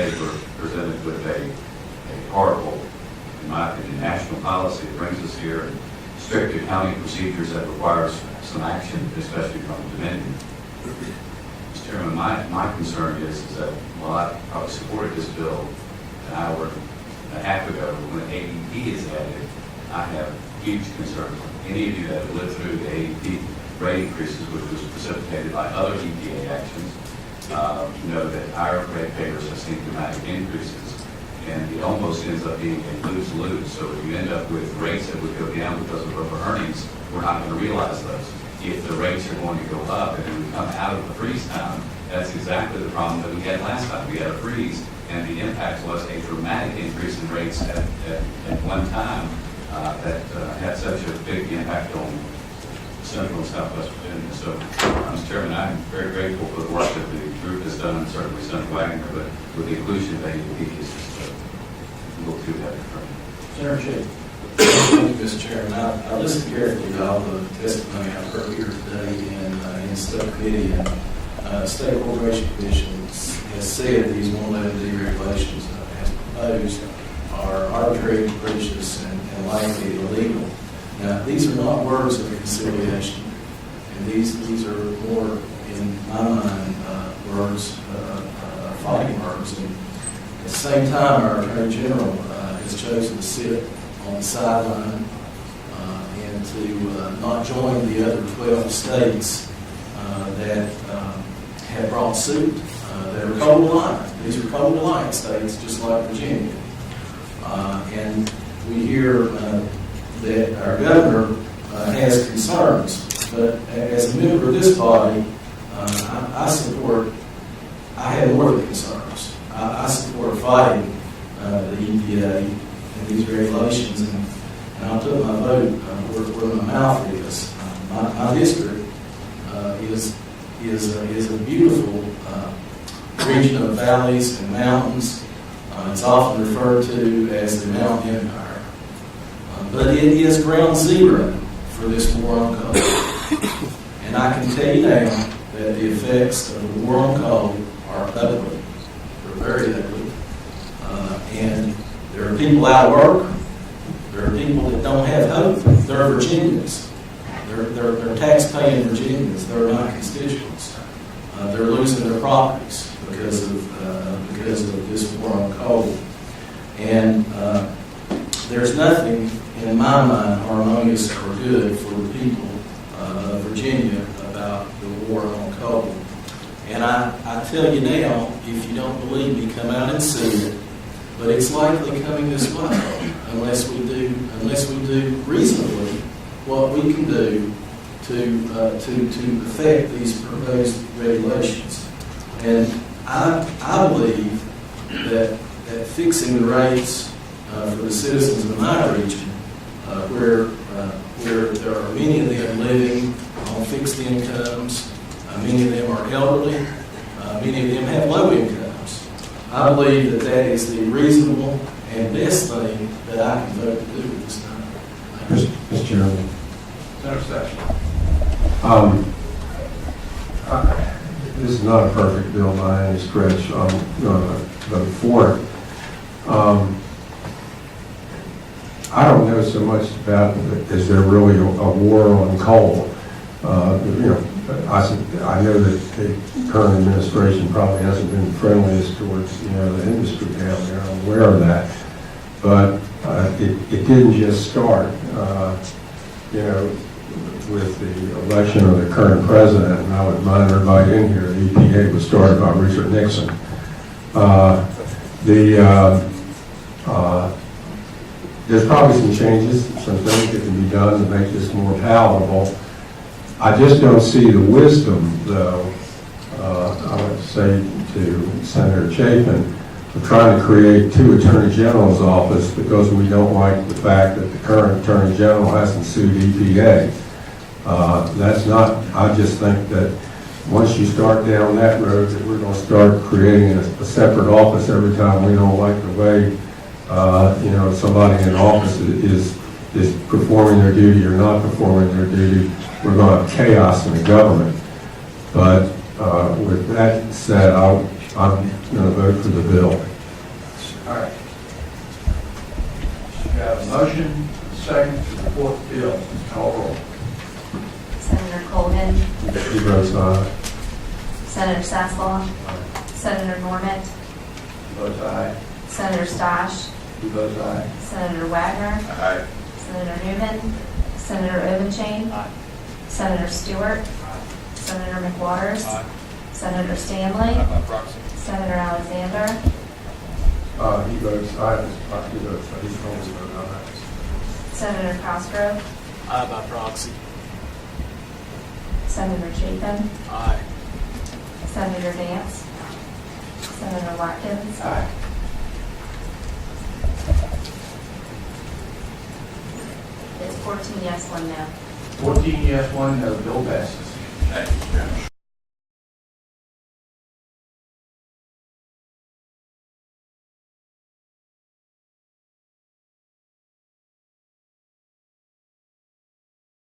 today we're presented with a horrible, in my opinion, national policy that brings us here, and strict accounting procedures that requires some action, especially from Dominion. Mr. Chairman, my concern is that while I probably supported this bill an hour and a half ago when AEP is added, I have huge concerns. Any of you that have lived through the AEP rate increases, which was precipitated by other EPA actions, know that our rate payers have seen dramatic increases, and it almost ends up being a lose-lose. So if you end up with rates that would go down because of over earnings, we're not going to realize those. If the rates are going to go up and we come out of the freeze time, that's exactly the problem that we had last time. We had a freeze, and the impact was a dramatic increase in rates at one time that had such a big impact on Central and Southwest Virginia. So, Mr. Chairman, I'm very grateful for the work that the group has done, and certainly Senator Wagner, but with the inclusion of AEP, it's just a little too heavy for me. Senator Shea. Thank you, Mr. Chairman. I listened carefully to all the testimony I've heard here today in State Committee, and State Corporation Commission has said these 111D regulations as proposed are arbitrary, capricious, and likely illegal. Now, these are not words of reconciliation, and these are more, in my mind, fighting words. And at the same time, our Attorney General has chosen to sit on the sideline and to not join the other 12 states that have brought suit that are co-reliant. These are co-reliant states, just like Virginia. And we hear that our governor has concerns, but as a member of this body, I have more than concerns. I support fighting the EPA and these regulations, and I'll put my vote where my mouth is. My district is a beautiful region of valleys and mountains. It's often referred to as the Mountain Empire. But it is ground zero for this war on coal. And I can tell you now that the effects of the war on coal are ugly. They're very ugly. And there are people out of work. There are people that don't have hope. They're Virginians. They're tax-paying Virginians. They're not constituents. They're losing their properties because of this war on coal. And there's nothing, in my mind, harmonious or good for the people of Virginia about the war on coal. And I tell you now, if you don't believe me, come out and see it. But it's likely coming this way unless we do reasonably what we can do to affect these proposed regulations. And I believe that fixing the rates for the citizens of my region, where there are many of them living on fixed incomes, many of them are elderly, many of them have low incomes. I believe that is the reasonable and best thing that I can vote to do at this time. Mr. Chairman. Senator Sessions. This is not a perfect bill by any stretch. I'm going to vote for it. I don't know so much about is there really a war on coal. I know that the current administration probably hasn't been friendliest towards the industry down there. I'm aware of that, but it didn't just start. With the election of the current president, and I would remind everybody in here, the EPA was started by Richard Nixon. There's probably some changes, some things that can be done to make this more palatable. I just don't see the wisdom, though, I would say to Senator Chapin, of trying to create two Attorney General's office because we don't like the fact that the current Attorney General hasn't sued EPA. That's not, I just think that once you start down that road, that we're going to start creating a separate office every time we don't like the way, somebody in office is performing their duty or not performing their duty. We're going to have chaos in the government. But with that said, I'm going to vote for the bill. All right. We have a motion, a second to report the bill. Call roll. Senator Colgan, He votes aye. Senator Sasslaw, Senator Norment, Votes aye. Senator Stash, Who votes aye? Senator Wagner, Aye. Senator Newman, Senator Evenchain, Senator Stewart, Senator McWaters, Senator Stanley, Senator Alexander, He votes aye. He votes aye. He's always voted aye. Senator Cosgrove, Aye by proxy. Senator Chapin, Aye. Senator Dance, Senator Watkins, Aye. it's 14 yes, 1 no. 14 yes, 1 no, the bill passes. Thank you, Judge.